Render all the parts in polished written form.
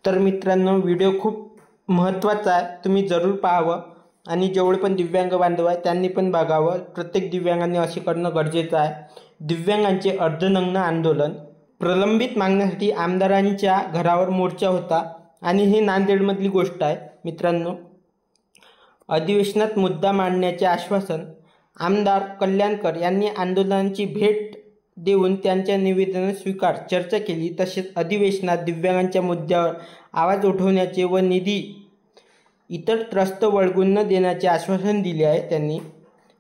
तर मित्रांनो, व्हिडिओ खूप महत्त्वाचा आहे, तुम्ही जरूर पाहावं आणि जेवढे पण दिव्यांग बांधव आहेत त्यांनी पण बघावं। प्रत्येक दिव्यांगांनी असे करणं गरजेचं आहे। दिव्यांगांचे अर्धनग्न आंदोलन, प्रलंबित मागण्यासाठी आमदारांच्या घरावर मोर्चा होता आणि हे नांदेडमधली गोष्ट आहे मित्रांनो। अधिवेशनात मुद्दा मांडण्याचे आश्वासन, आमदार कल्याणकर यांनी आंदोलनाची भेट देऊन त्यांच्या निवेदन स्वीकार चर्चा केली। तसेच अधिवेशनात दिव्यांगांच्या मुद्द्यावर आवाज उठवण्याचे व निधी इतर त्रस्त वळगून न देण्याचे आश्वासन दिले आहे त्यांनी।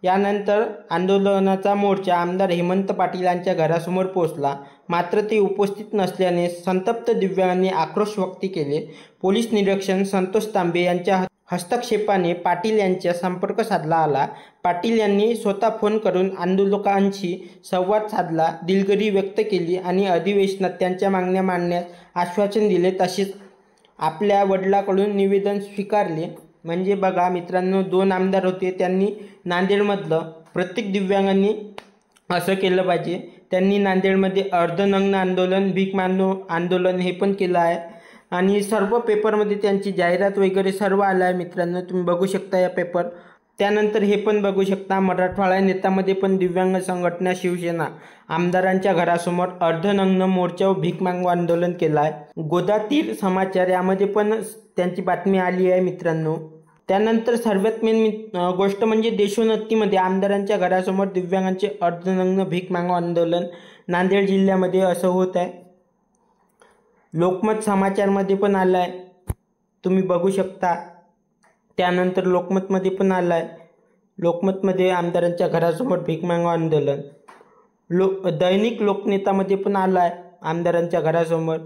यानंतर आंदोलनाचा मोर्चा आमदार हेमंत पाटील यांच्या घरासमोर पोहोचला, मात्र ते उपस्थित नसल्याने संतप्त दिव्यांगांनी आक्रोश व्यक्त केले। पोलीस निरीक्षक संतोष तांबे यांच्या हस्तक्षेपाने पाटील यांचा संपर्क साधला आला। पाटील यांनी स्वतः फोन करून आंदोलकांशी संवाद साधला, दिलगिरी व्यक्त केली आणि अधिवेशनात त्यांच्या मागण्या मांडण्यास आश्वासन दिले। तसेच आपल्या वडिलांकडून निवेदन स्वीकारले। म्हणजे बघा मित्रांनो, दोन आमदार होते, त्यांनी नांदेडमधलं प्रत्येक दिव्यांगांनी असं केलं पाहिजे। त्यांनी नांदेडमध्ये अर्धनग्न आंदोलन, भीक मागणं आंदोलन हे पण केलं आहे आणि सर्व पेपरमध्ये त्यांची जाहिरात वगैरे सर्व आलं आहे मित्रांनो, तुम्ही बघू शकता या पेपर। त्यानंतर हे पण बघू शकता, मराठवाडा नेत्यामध्ये पण दिव्यांग संघटना शिवसेना आमदारांच्या घरासमोर अर्धनग्न मोर्चा व भीक मागणं आंदोलन केलं आहे। गोदातीर समाचार यामध्ये पण त्यांची बातमी आली आहे मित्रांनो। त्यानंतर सर्वात मेन गोष्ट म्हणजे देशोन्नतीमध्ये आमदारांच्या घरासमोर दिव्यांगांचे अर्धनग्न भीक मागणं आंदोलन नांदेड जिल्ह्यामध्ये असं होत आहे। लोकमत समाचारमध्ये पण आलं आहे, तुम्ही बघू शकता। त्यानंतर लोकमतमध्ये पण आलं आहे, लोकमतमध्ये आमदारांच्या घरासमोर भीक मागणं आंदोलन। दैनिक लोकनेतामध्ये पण आलं आहे आमदारांच्या घरासमोर।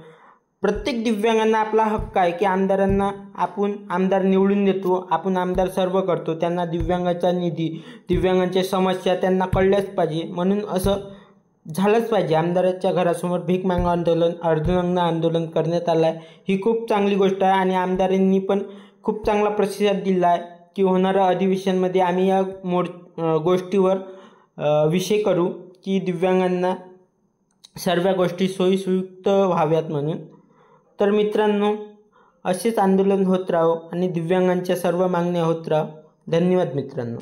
प्रत्येक दिव्यांगांना आपला हक्क आहे की आमदारांना आपण आमदार निवडून देतो, आपण आमदार सर्व करतो, त्यांना दिव्यांगाचा निधी, दिव्यांगांच्या समस्या त्यांना कळल्याच पाहिजे, म्हणून असं झालंच पाहिजे। आमदारांच्या घरासमोर भीक मागणं आंदोलन, अर्धनग्न आंदोलन करण्यात आलं आहे, ही खूप चांगली गोष्ट आहे आणि आमदारांनी पण खूप चांगला प्रतिसाद दिला आहे की होणाऱ्या अधिवेशनामध्ये आम्ही या गोष्टीवर विषय करू की दिव्यांगांना सर्व गोष्टी सोयीसुयुक्त व्हाव्यात म्हणून। तर मित्रांनो, असेच आंदोलन होत राहो आणि दिव्यांगांच्या सर्व मागण्या होत राहो। धन्यवाद मित्रांनो।